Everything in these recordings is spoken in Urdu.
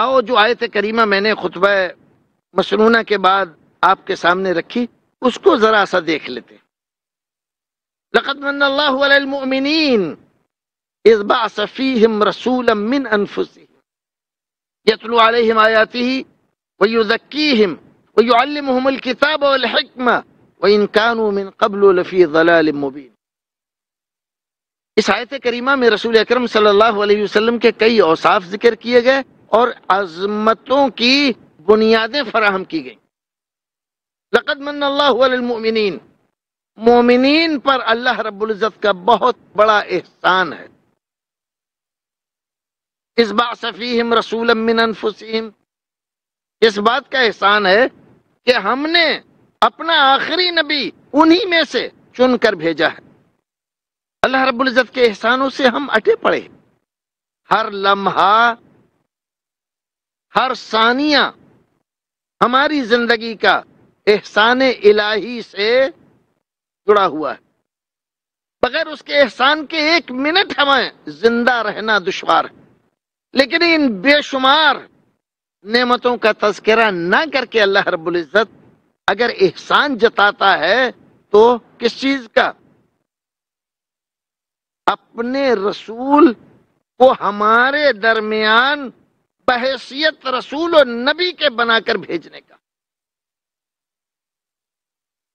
آؤ جو آیت کریمہ میں نے خطبہ مسنونہ کے بعد آپ کے سامنے رکھی اس کو ذرا سا دیکھ لیتے. لقد من اللہ علی المؤمنین اذ بعث فیہم رسولا من انفسہم یتلو علیہم آیاتہ ویزکیہم ویعلمہم الکتاب والحکمہ وإن كانوا من قبل لفی ضلال مبین. اس آیت کریمہ میں رسول اکرم صلی اللہ علیہ وسلم کے کئی اوصاف ذکر کیے گئے اور عظمتوں کی بنیادیں فراہم کی گئیں. لقد من اللہ علی المؤمنین، مومنین پر اللہ رب العزت کا بہت بڑا احسان ہے. اس بعث فیہم رسولا من انفسہم، اس بات کا احسان ہے کہ ہم نے اپنا آخری نبی انہی میں سے چن کر بھیجا ہے. اللہ رب العزت کے احسانوں سے ہم اٹے پڑے. ہر لمحہ، ہر ثانیہ ہماری زندگی کا احسان الہی سے جڑا ہوا ہے. بغیر اس کے احسان کے ایک منٹ ہمیں زندہ رہنا دشوار ہے. لیکن ان بے شمار نعمتوں کا تذکرہ نہ کر کے اللہ رب العزت اگر احسان جتاتا ہے تو کس چیز کا؟ اپنے رسول کو ہمارے درمیان بحیثیت رسول و نبی کے بنا کر بھیجنے کا.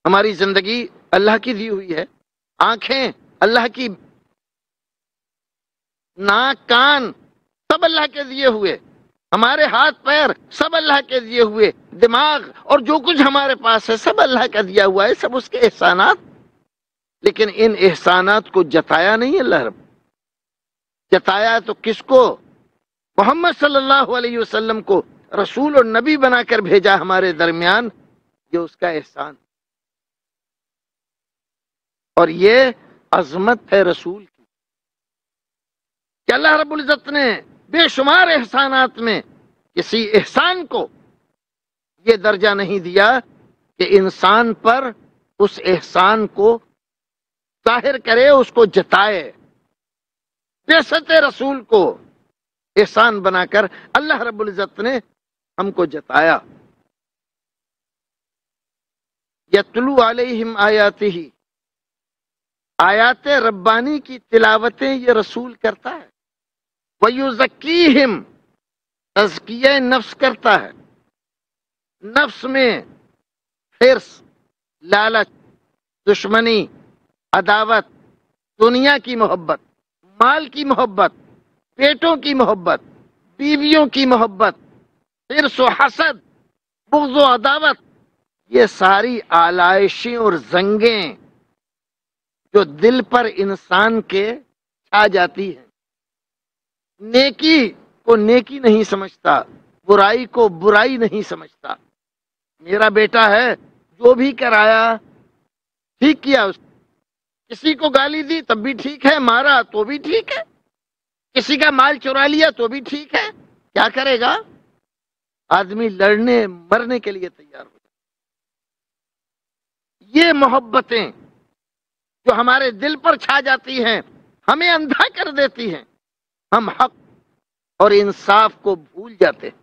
ہماری زندگی اللہ کی دی ہوئی ہے، آنکھیں اللہ کی، ناک کان سب اللہ کے دیے ہوئے، ہمارے ہاتھ پیر سب اللہ کے دیے ہوئے، دماغ اور جو کچھ ہمارے پاس ہے سب اللہ کا دیا ہوا ہے، سب اس کے احسانات. لیکن ان احسانات کو جتایا نہیں اللہ رب. جتایا تو کس کو؟ محمد صلی اللہ علیہ وسلم کو رسول اور نبی بنا کر بھیجا ہمارے درمیان. یہ اس کا احسان اور یہ عظمت ہے رسول کی کہ اللہ رب العزت نے بے شمار احسانات میں کسی احسان کو یہ درجہ نہیں دیا کہ انسان پر اس احسان کو ظاہر کرے، اس کو جتائے. بعثت رسول کو احسان بنا کر اللہ رب العزت نے ہم کو جتایا. یتلو علیہم آیاتہ، آیات ربانی کی تلاوتیں یہ رسول کرتا ہے. وَيُزَكِّيهِمْ، تزکیہ نفس کرتا ہے. نفس میں حرص، لالچ، دشمنی، عداوت، دنیا کی محبت، مال کی محبت، پیٹوں کی محبت، بیویوں کی محبت، حرص و حسد، بغض و عداوت، یہ ساری آلائشیں اور زنگیں جو دل پر انسان کے چھا جاتی ہیں. نیکی کو نیکی نہیں سمجھتا، برائی کو برائی نہیں سمجھتا. میرا بیٹا ہے، جو بھی کرایا ٹھیک کیا، اس کسی کو گالی دی تب بھی ٹھیک ہے، مارا تو بھی ٹھیک ہے، کسی کا مال چرا لیا تو بھی ٹھیک ہے. کیا کرے گا؟ آدمی لڑنے مرنے کے لیے تیار ہو جائے. یہ محبتیں جو ہمارے دل پر چھا جاتی ہیں ہمیں اندھا کر دیتی ہیں. ہم حق اور انصاف کو بھول جاتے ہیں.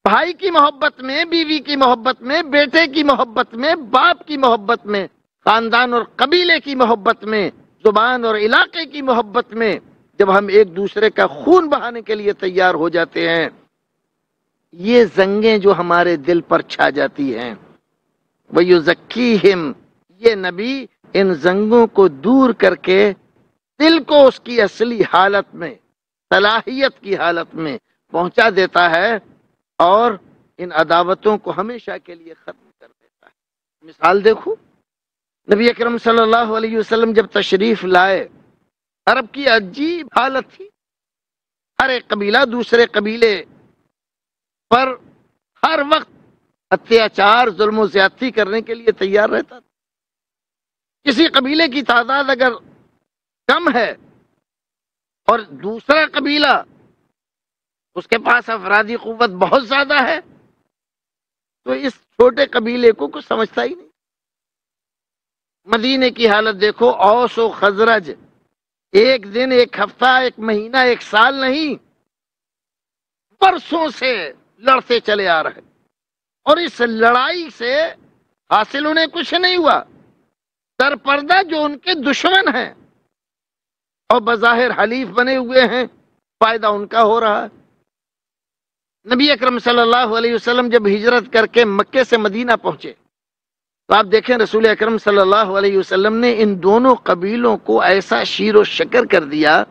بھائی کی محبت میں، بیوی کی محبت میں، بیٹے کی محبت میں، باپ کی محبت میں، خاندان اور قبیلے کی محبت میں، زبان اور علاقے کی محبت میں جب ہم ایک دوسرے کا خون بہانے کے لیے تیار ہو جاتے ہیں، یہ زنگیں جو ہمارے دل پر چھا جاتی ہیں، وَيُزَكِّيهِمْ، یہ نبی ان زنگوں کو دور کر کے دل کو اس کی اصلی حالت میں، صلاحیت کی حالت میں پہنچا دیتا ہے اور ان عداوتوں کو ہمیشہ کے لیے ختم کر دیتا ہے. مثال دیکھو، نبی اکرم صلی اللہ علیہ وسلم جب تشریف لائے، عرب کی عجیب حالت تھی. ہر ایک قبیلہ دوسرے قبیلے پر ہر وقت اتیاچار، ظلم و زیادتی کرنے کے لیے تیار رہتا تھا. کسی قبیلے کی تعداد اگر کم ہے اور دوسرا قبیلہ اس کے پاس افرادی قوت بہت زیادہ ہے تو اس چھوٹے قبیلے کو کچھ سمجھتا ہی نہیں. مدینے کی حالت دیکھو، اوس و خزرج ایک دن، ایک ہفتہ، ایک مہینہ، ایک سال نہیں، برسوں سے لڑتے چلے آ رہے، اور اس لڑائی سے حاصل انہیں کچھ نہیں ہوا، در پردہ جو ان کے دشمن ہیں اور بظاہر حلیف بنے ہوئے ہیں، فائدہ ان کا ہو رہا ہے۔ نبی اکرم صلی اللہ علیہ وسلم جب ہجرت کر کے مکے سے مدینہ پہنچے تو آپ دیکھیں رسول اکرم صلی اللہ علیہ وسلم نے ان دونوں قبیلوں کو ایسا شیر و شکر کر دیا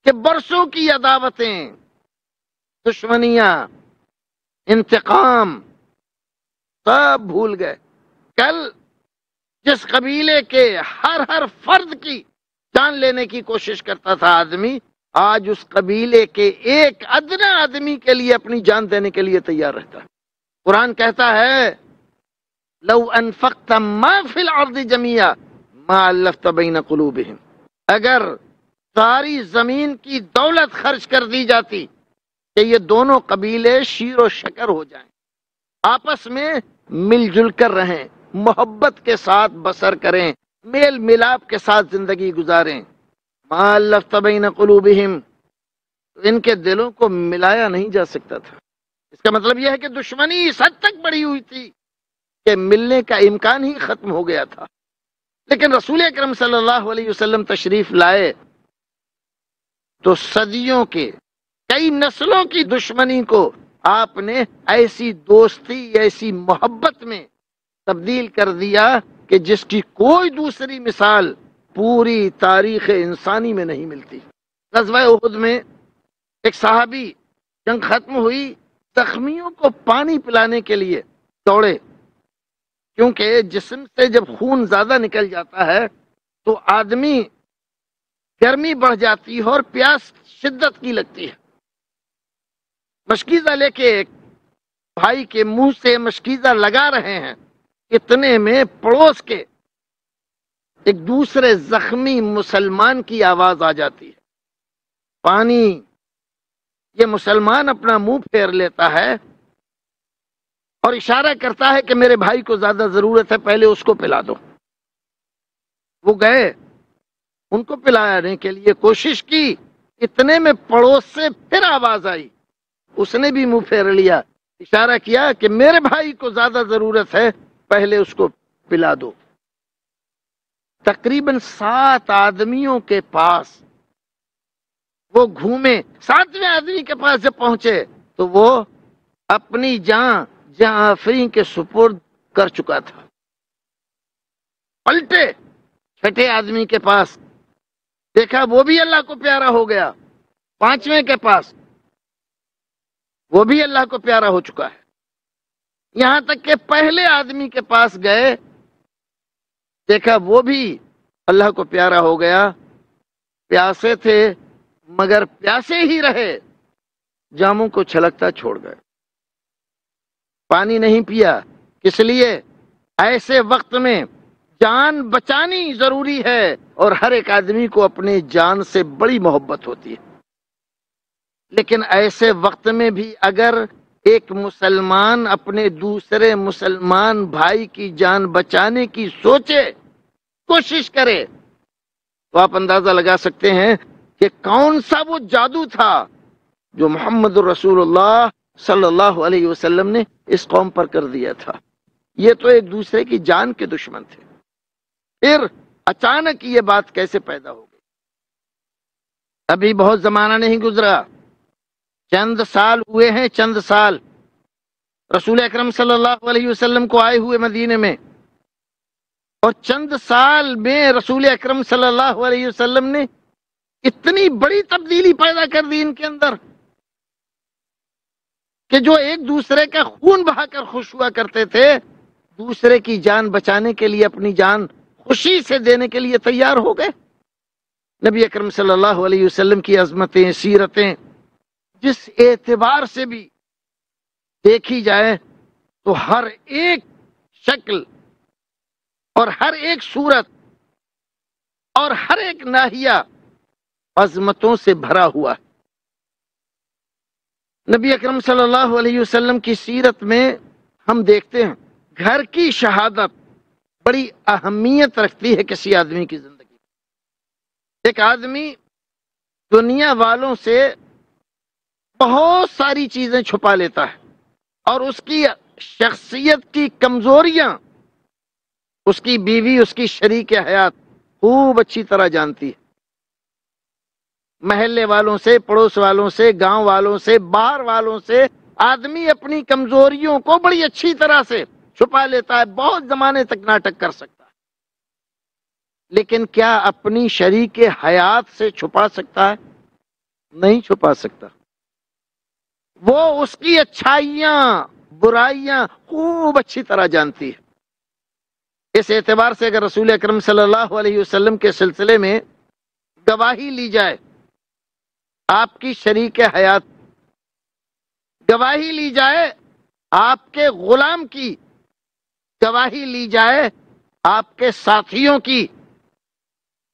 کہ برسوں کی عداوتیں، دشمنیاں، انتقام سب بھول گئے۔ کل جس قبیلے کے ہر فرد کی جان لینے کی کوشش کرتا تھا آدمی، آج اس قبیلے کے ایک ادنا آدمی کے لیے اپنی جان دینے کے لیے تیار رہتا ہے۔ قرآن کہتا ہے لو انفقت ما فی الارض جميعا ما الفت بین قلوبہم، اگر ساری زمین کی دولت خرچ کر دی جاتی کہ یہ دونوں قبیلے شیر و شکر ہو جائیں، آپس میں مل جل کر رہیں، محبت کے ساتھ بسر کریں، میل ملاپ کے ساتھ زندگی گزاریں، ما الفت بین قلوبہم، تو ان کے دلوں کو ملایا نہیں جا سکتا تھا۔ اس کا مطلب یہ ہے کہ دشمنی اس حد تک بڑھی ہوئی تھی کہ ملنے کا امکان ہی ختم ہو گیا تھا۔ لیکن رسول اکرم صلی اللہ علیہ وسلم تشریف لائے تو صدیوں کے، کئی نسلوں کی دشمنی کو آپ نے ایسی دوستی، ایسی محبت میں تبدیل کر دیا کہ جس کی کوئی دوسری مثال پوری تاریخ انسانی میں نہیں ملتی۔ غزوہ احد میں ایک صحابی، جنگ ختم ہوئی، زخمیوں کو پانی پلانے کے لیے دوڑے، کیونکہ جسم سے جب خون زیادہ نکل جاتا ہے تو آدمی گرمی بڑھ جاتی ہے اور پیاس شدت کی لگتی ہے۔ مشکیزہ لے کے ایک بھائی کے منہ سے مشکیزہ لگا رہے ہیں، اتنے میں پڑوس کے ایک دوسرے زخمی مسلمان کی آواز آ جاتی ہے، پانی۔ یہ مسلمان اپنا منہ پھیر لیتا ہے اور اشارہ کرتا ہے کہ میرے بھائی کو زیادہ ضرورت ہے، پہلے اس کو پلا دو۔ وہ گئے، ان کو پلانے کے لیے کوشش کی، اتنے میں پڑوس سے پھر آواز آئی، اس نے بھی منہ پھیر لیا، اشارہ کیا کہ میرے بھائی کو زیادہ ضرورت ہے، پہلے اس کو پلا دو۔ تقریباً 7 آدمیوں کے پاس وہ گھومے، 7ویں آدمی کے پاس جب پہنچے تو وہ اپنی جان جہاں آفرین کے سپرد کر چکا تھا۔ پلٹے 6 آدمی کے پاس، دیکھا وہ بھی اللہ کو پیارا ہو گیا، 5ویں کے پاس وہ بھی اللہ کو پیارا ہو چکا ہے، یہاں تک کہ پہلے آدمی کے پاس گئے، دیکھا وہ بھی اللہ کو پیارا ہو گیا۔ پیاسے تھے مگر پیاسے ہی رہے، جاموں کو چھلکتا چھوڑ گئے، پانی نہیں پیا۔ کس لیے؟ ایسے وقت میں جان بچانی ضروری ہے، اور ہر ایک آدمی کو اپنے جان سے بڑی محبت ہوتی ہے، لیکن ایسے وقت میں بھی اگر ایک مسلمان اپنے دوسرے مسلمان بھائی کی جان بچانے کی سوچے، کوشش کرے، تو آپ اندازہ لگا سکتے ہیں کہ کون سا وہ جادو تھا جو محمد رسول اللہ صلی اللہ علیہ وسلم نے اس قوم پر کر دیا تھا۔ یہ تو ایک دوسرے کی جان کے دشمن تھے، پھر اچانک یہ بات کیسے پیدا ہو گئی؟ ابھی بہت زمانہ نہیں گزرا، چند سال ہوئے ہیں، چند سال رسول اکرم صلی اللہ علیہ وسلم کو آئے ہوئے مدینے میں، اور چند سال میں رسول اکرم صلی اللہ علیہ وسلم نے اتنی بڑی تبدیلی پیدا کر دی ان کے اندر کہ جو ایک دوسرے کا خون بہا کر خوش ہوا کرتے تھے، دوسرے کی جان بچانے کے لیے اپنی جان خوشی سے دینے کے لیے تیار ہو گئے۔ نبی اکرم صلی اللہ علیہ وسلم کی عظمتیں، سیرتیں جس اعتبار سے بھی دیکھی جائے تو ہر ایک شکل اور ہر ایک صورت اور ہر ایک ناحیہ عظمتوں سے بھرا ہوا ہے۔ نبی اکرم صلی اللہ علیہ وسلم کی سیرت میں ہم دیکھتے ہیں گھر کی شہادت بڑی اہمیت رکھتی ہے کسی آدمی کی زندگی۔ ایک آدمی دنیا والوں سے بہت ساری چیزیں چھپا لیتا ہے، اور اس کی شخصیت کی کمزوریاں اس کی بیوی، اس کی شریک حیات خوب اچھی طرح جانتی ہے۔ محلے والوں سے، پڑوس والوں سے، گاؤں والوں سے، باہر والوں سے آدمی اپنی کمزوریوں کو بڑی اچھی طرح سے چھپا لیتا ہے، بہت زمانے تک ناٹک کر سکتا ہے، لیکن کیا اپنی شریک حیات سے چھپا سکتا ہے؟ نہیں چھپا سکتا۔ وہ اس کی اچھائیاں برائیاں خوب اچھی طرح جانتی ہے۔ اس اعتبار سے اگر رسول اکرم صلی اللہ علیہ وسلم کے سلسلے میں گواہی لی جائے، آپ کی شریک حیات گواہی لی جائے، آپ کے غلام کی گواہی لی جائے، آپ کے ساتھیوں کی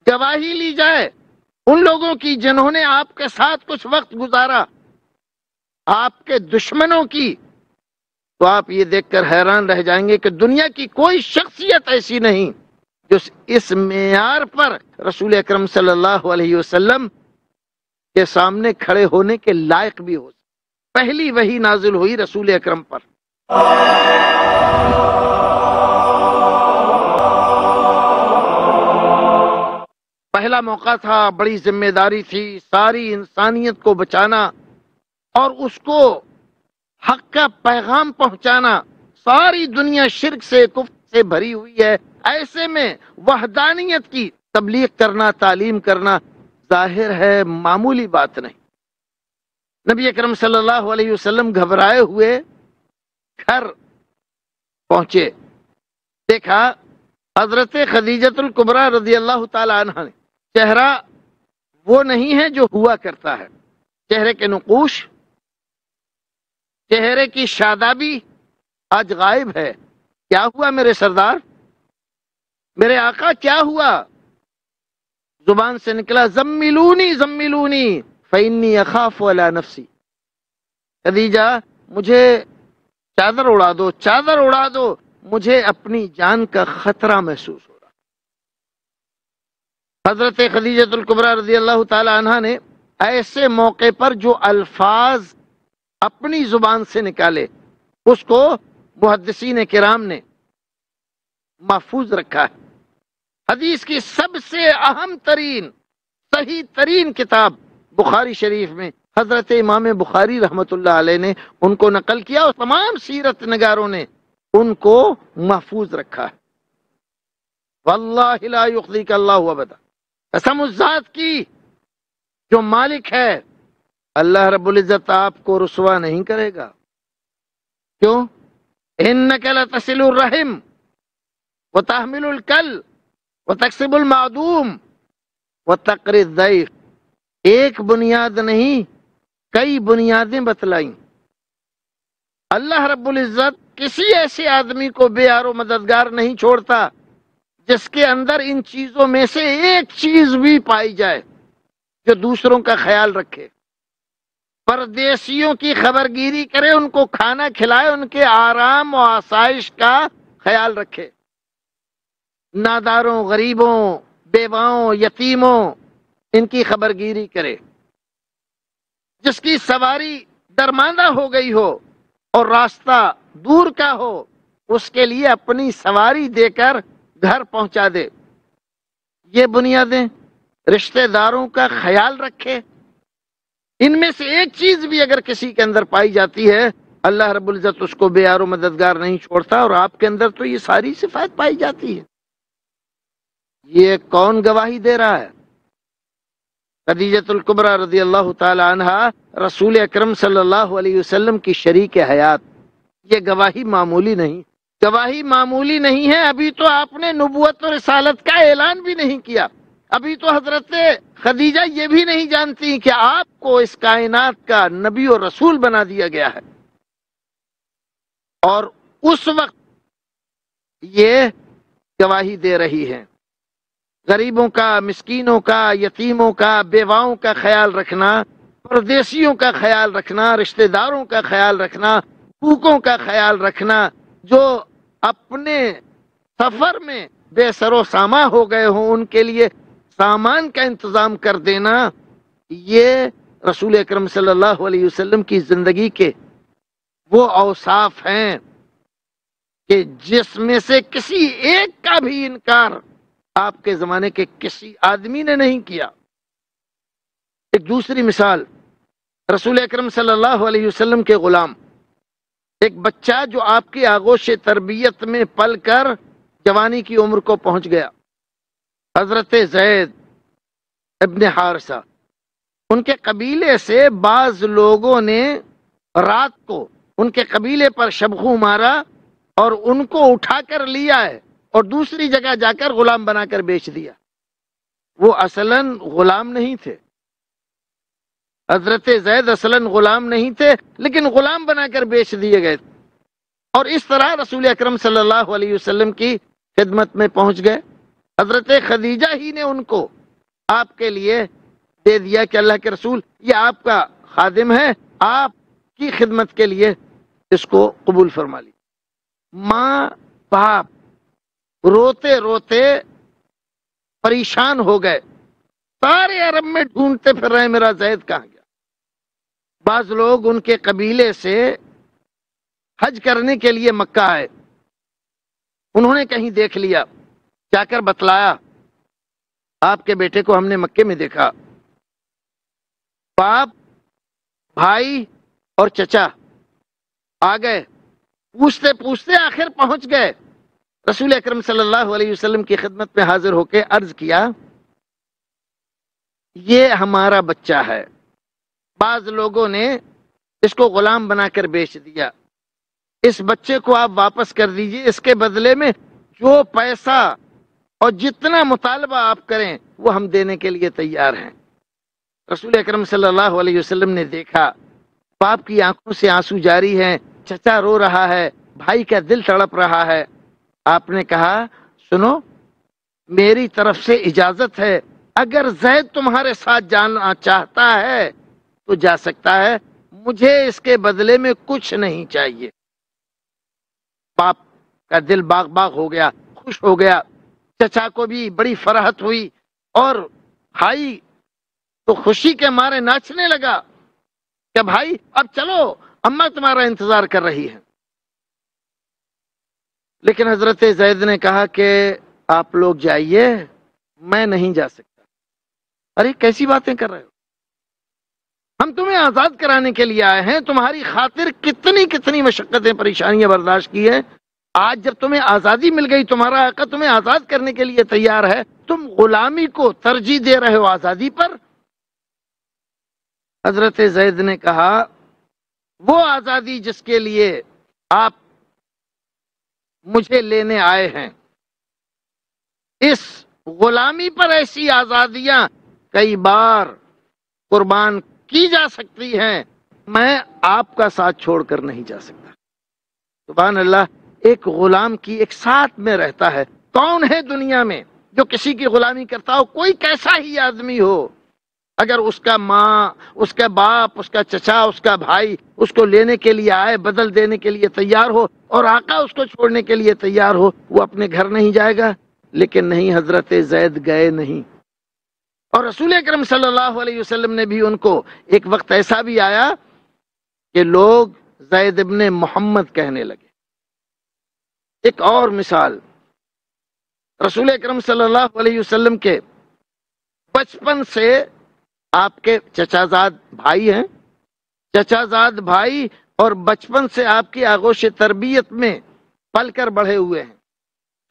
گواہی لی جائے، ان لوگوں کی جنہوں نے آپ کے ساتھ کچھ وقت گزارا، آپ کے دشمنوں کی، تو آپ یہ دیکھ کر حیران رہ جائیں گے کہ دنیا کی کوئی شخصیت ایسی نہیں جو اس معیار پر رسول اکرم صلی اللہ علیہ وسلم کے سامنے کھڑے ہونے کے لائق بھی ہو۔ پہلی وحی نازل ہوئی رسول اکرم پر، پہلا موقع تھا، بڑی ذمہ داری تھی، ساری انسانیت کو بچانا اور اس کو حق کا پیغام پہنچانا۔ ساری دنیا شرک سے، کفر سے بھری ہوئی ہے، ایسے میں وحدانیت کی تبلیغ کرنا، تعلیم کرنا ظاہر ہے معمولی بات نہیں۔ نبی اکرم صلی اللہ علیہ وسلم گھبرائے ہوئے گھر پہنچے، دیکھا حضرت خدیجۃ الکبریٰ رضی اللہ تعالی عنہ نے، چہرہ وہ نہیں ہے جو ہوا کرتا ہے، چہرے کے نقوش، چہرے کی شادابی آج غائب ہے۔ کیا ہوا میرے سردار، میرے آقا، کیا ہوا؟ زبان سے نکلا زملونی زملونی فإنی اخاف علی نفسی، خدیجہ مجھے چادر اڑا دو، چادر اڑا دو، مجھے اپنی جان کا خطرہ محسوس ہو رہا۔ حضرت خدیجۃ الکبریٰ رضی اللہ تعالی عنہ نے ایسے موقع پر جو الفاظ اپنی زبان سے نکالے، اس کو محدثین کرام نے محفوظ رکھا ہے۔ حدیث کی سب سے اہم ترین، صحیح ترین کتاب بخاری شریف میں حضرت امام بخاری رحمت اللہ علیہ نے ان کو نقل کیا، اور تمام سیرت نگاروں نے ان کو محفوظ رکھا ہے۔ واللہ لا یخزیک اللہ ابدا، قسم اس ذات کی جو مالک ہے، اللہ رب العزت آپ کو رسوا نہیں کرے گا۔ کیوں؟ انک لتصل الرحم وتحمل الکل وتکسب المعدوم وتقری الضیف، ایک بنیاد نہیں کئی بنیادیں بتلائیں۔ اللہ رب العزت کسی ایسے آدمی کو بے یار و مددگار نہیں چھوڑتا جس کے اندر ان چیزوں میں سے ایک چیز بھی پائی جائے، جو دوسروں کا خیال رکھے، پردیسیوں کی خبرگیری کرے، ان کو کھانا کھلائے، ان کے آرام و آسائش کا خیال رکھے، ناداروں، غریبوں، بیواؤں، یتیموں، ان کی خبرگیری کرے، جس کی سواری درماندہ ہو گئی ہو اور راستہ دور کا ہو، اس کے لیے اپنی سواری دے کر گھر پہنچا دے۔ یہ بنیادیں، رشتہ داروں کا خیال رکھے، ان میں سے ایک چیز بھی اگر کسی کے اندر پائی جاتی ہے، اللہ رب العزت اس کو بے یار و مددگار نہیں چھوڑتا، اور آپ کے اندر تو یہ ساری صفات پائی جاتی ہے۔ یہ کون گواہی دے رہا ہے؟ خدیجۃ الکبریٰ رضی اللہ تعالی عنہ، رسول اکرم صلی اللہ علیہ وسلم کی شریک حیات۔ یہ گواہی معمولی نہیں، گواہی معمولی نہیں ہے۔ ابھی تو آپ نے نبوت و رسالت کا اعلان بھی نہیں کیا، ابھی تو حضرت خدیجہ یہ بھی نہیں جانتی کہ آپ کو اس کائنات کا نبی اور رسول بنا دیا گیا ہے، اور اس وقت یہ گواہی دے رہی ہے۔ غریبوں کا، مسکینوں کا، یتیموں کا، بیواؤں کا خیال رکھنا، پردیسیوں کا خیال رکھنا، رشتہ داروں کا خیال رکھنا، بھوکوں کا خیال رکھنا، جو اپنے سفر میں بے سر و سامان ہو گئے ہوں، ان کے لیے سامان کا انتظام کر دینا، یہ رسول اکرم صلی اللہ علیہ وسلم کی زندگی کے وہ اوصاف ہیں کہ جس میں سے کسی ایک کا بھی انکار آپ کے زمانے کے کسی آدمی نے نہیں کیا۔ ایک دوسری مثال، رسول اکرم صلی اللہ علیہ وسلم کے غلام، ایک بچہ جو آپ کی آغوش تربیت میں پل کر جوانی کی عمر کو پہنچ گیا، حضرت زید ابن حارثہ، ان کے قبیلے سے بعض لوگوں نے رات کو ان کے قبیلے پر شبخو مارا اور ان کو اٹھا کر لیا ہے اور دوسری جگہ جا کر غلام بنا کر بیچ دیا۔ وہ اصلاً غلام نہیں تھے، حضرت زید اصلاً غلام نہیں تھے، لیکن غلام بنا کر بیچ دیے گئے، اور اس طرح رسول اکرم صلی اللہ علیہ وسلم کی خدمت میں پہنچ گئے۔ حضرت خدیجہ ہی نے ان کو آپ کے لیے دے دیا کہ اللہ کے رسول، یہ آپ کا خادم ہے، آپ کی خدمت کے لیے اس کو قبول فرما لی۔ ماں باپ روتے روتے پریشان ہو گئے، سارے عرب میں ڈھونڈتے پھر رہے میرا زید کہاں گیا۔ بعض لوگ ان کے قبیلے سے حج کرنے کے لیے مکہ آئے، انہوں نے کہیں دیکھ لیا، جا کر بتلایا آپ کے بیٹے کو ہم نے مکے میں دیکھا۔ باپ، بھائی اور چچا آ گئے، پوچھتے پوچھتے آخر پہنچ گئے، رسول اکرم صلی اللہ علیہ وسلم کی خدمت میں حاضر ہو کے عرض کیا، یہ ہمارا بچہ ہے، بعض لوگوں نے اس کو غلام بنا کر بیچ دیا، اس بچے کو آپ واپس کر دیجئے، اس کے بدلے میں جو پیسہ اور جتنا مطالبہ آپ کریں وہ ہم دینے کے لیے تیار ہیں۔ رسول اکرم صلی اللہ علیہ وسلم نے دیکھا باپ کی آنکھوں سے آنسو جاری ہیں، چچا رو رہا ہے، بھائی کا دل تڑپ رہا ہے۔ آپ نے کہا، سنو، میری طرف سے اجازت ہے، اگر زید تمہارے ساتھ جانا چاہتا ہے تو جا سکتا ہے، مجھے اس کے بدلے میں کچھ نہیں چاہیے۔ باپ کا دل باغ باغ ہو گیا، خوش ہو گیا، چچا کو بھی بڑی فرحت ہوئی، اور بھائی تو خوشی کے مارے ناچنے لگا کہ بھائی اب چلو، اماں تمہارا انتظار کر رہی ہے۔ لیکن حضرت زید نے کہا کہ آپ لوگ جائیے، میں نہیں جا سکتا۔ ارے کیسی باتیں کر رہے ہو، ہم تمہیں آزاد کرانے کے لیے آئے ہیں، تمہاری خاطر کتنی کتنی مشقتیں پریشانیاں برداشت کی ہیں، آج جب تمہیں آزادی مل گئی، تمہارا آقا تمہیں آزاد کرنے کے لیے تیار ہے، تم غلامی کو ترجیح دے رہے ہو آزادی پر۔ حضرت زید نے کہا، وہ آزادی جس کے لیے آپ مجھے لینے آئے ہیں، اس غلامی پر ایسی آزادیاں کئی بار قربان کی جا سکتی ہیں، میں آپ کا ساتھ چھوڑ کر نہیں جا سکتا۔ سبحان اللہ، ایک غلام کی ایک ساتھ میں رہتا ہے، کون ہے دنیا میں جو کسی کی غلامی کرتا ہو؟ کوئی کیسا ہی آدمی ہو، اگر اس کا ماں، اس کا باپ، اس کا چچا، اس کا بھائی اس کو لینے کے لیے آئے، بدل دینے کے لیے تیار ہو، اور آقا اس کو چھوڑنے کے لیے تیار ہو، وہ اپنے گھر نہیں جائے گا؟ لیکن نہیں، حضرت زید گئے نہیں، اور رسول اکرم صلی اللہ علیہ وسلم نے بھی ان کو، ایک وقت ایسا بھی آیا کہ لوگ زید ابن محمد کہنے لگے۔ ایک اور مثال، رسول اکرم صلی اللہ علیہ وسلم کے بچپن سے آپ کے چچا زاد بھائی ہیں، چچا زاد بھائی، اور بچپن سے آپ کی آغوش تربیت میں پل کر بڑھے ہوئے ہیں۔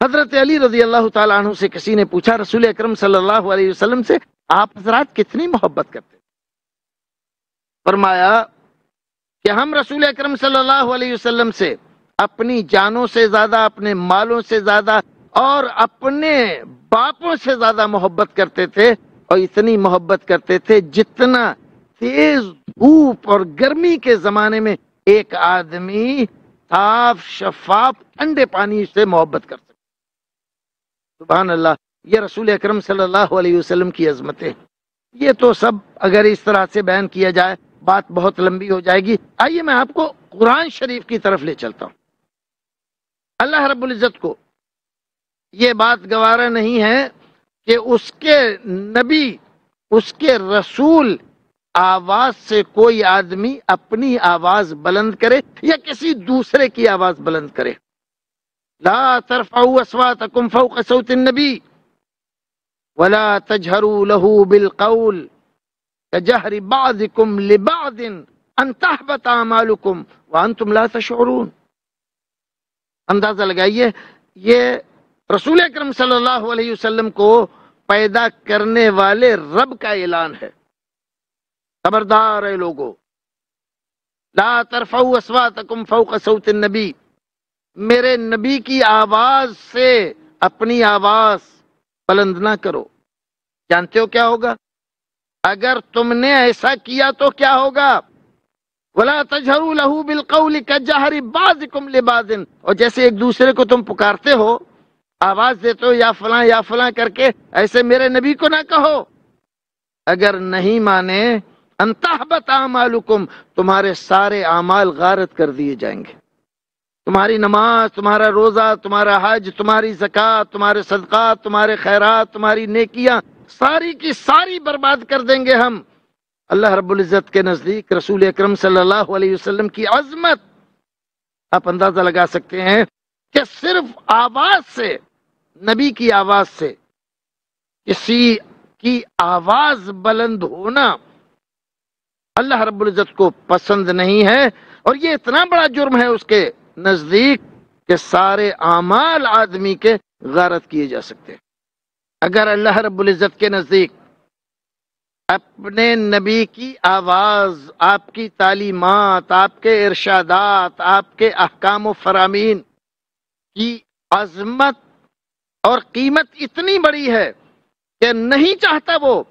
حضرت علی رضی اللہ تعالیٰ عنہ سے کسی نے پوچھا، رسول اکرم صلی اللہ علیہ وسلم سے آپ حضرات کتنی محبت کرتے ہیں؟ فرمایا کہ ہم رسول اکرم صلی اللہ علیہ وسلم سے اپنی جانوں سے زیادہ، اپنے مالوں سے زیادہ، اور اپنے باپوں سے زیادہ محبت کرتے تھے، اور اتنی محبت کرتے تھے جتنا تیز دھوپ اور گرمی کے زمانے میں ایک آدمی صاف شفاف ٹھنڈے پانی سے محبت کر سکتا۔ سبحان اللہ، یہ رسول اکرم صلی اللہ علیہ وسلم کی عظمتیں۔ یہ تو سب اگر اس طرح سے بیان کیا جائے بات بہت لمبی ہو جائے گی۔ آئیے میں آپ کو قرآن شریف کی طرف لے چلتا ہوں۔ اللہ رب العزت کو یہ بات گوارا نہیں ہے کہ اس کے نبی، اس کے رسول آواز سے کوئی آدمی اپنی آواز بلند کرے یا کسی دوسرے کی آواز بلند کرے. لا ترفعوا اصواتکم فوق صوت النبی ولا تجهروا له بالقول كجهر بعضكم لبعض ان تحبط اعمالكم وانتم لا تشعرون. اندازہ لگائیے، یہ رسول اکرم صلی اللہ علیہ وسلم کو پیدا کرنے والے رب کا اعلان ہے. خبردار ہے لوگو، لا ترفعوا اصواتکم فوق صوت النبی، میرے نبی کی آواز سے اپنی آواز بلند نہ کرو. جانتے ہو کیا ہوگا اگر تم نے ایسا کیا؟ تو کیا ہوگا؟ وَلَا تَجْهَرُوا لَهُ بِالْقَوْلِ كَجَهْرِ بَعْضِكُمْ لِبَعْضٍ، اور جیسے ایک دوسرے کو تم پکارتے ہو، آواز دیتے ہو یا فلاں کر کے، ایسے میرے نبی کو نہ کہو. اگر نہیں مانے ان تحبط اعمالکم، تمہارے سارے اعمال غارت کر دیے جائیں گے. تمہاری نماز، تمہارا روزہ، تمہارا حج، تمہاری زکوٰۃ، تمہارے صدقات، تمہارے خیرات، تمہاری نیکیاں ساری کی ساری برباد کر دیں گے ہم. اللہ رب العزت کے نزدیک رسول اکرم صلی اللہ علیہ وسلم کی عظمت آپ اندازہ لگا سکتے ہیں کہ صرف آواز سے، نبی کی آواز سے کسی کی آواز بلند ہونا اللہ رب العزت کو پسند نہیں ہے، اور یہ اتنا بڑا جرم ہے اس کے نزدیک کہ سارے اعمال آدمی کے غارت کیے جا سکتے ہیں. اگر اللہ رب العزت کے نزدیک اپنے نبی کی آواز، آپ کی تعلیمات، آپ کے ارشادات، آپ کے احکام و فرامین کی عظمت اور قیمت اتنی بڑی ہے کہ نہیں چاہتا وہ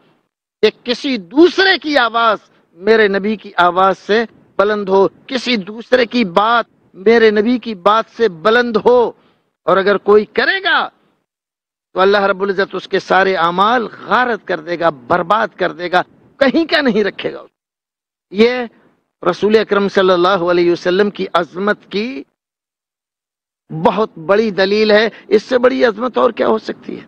کہ کسی دوسرے کی آواز میرے نبی کی آواز سے بلند ہو، کسی دوسرے کی بات میرے نبی کی بات سے بلند ہو. اور اگر کوئی کرے گا تو اللہ رب العزت اس کے سارے اعمال غارت کر دے گا، برباد کر دے گا، کہیں کا نہیں رکھے گا. یہ رسول اکرم صلی اللہ علیہ وسلم کی عظمت کی بہت بڑی دلیل ہے. اس سے بڑی عظمت اور کیا ہو سکتی ہے؟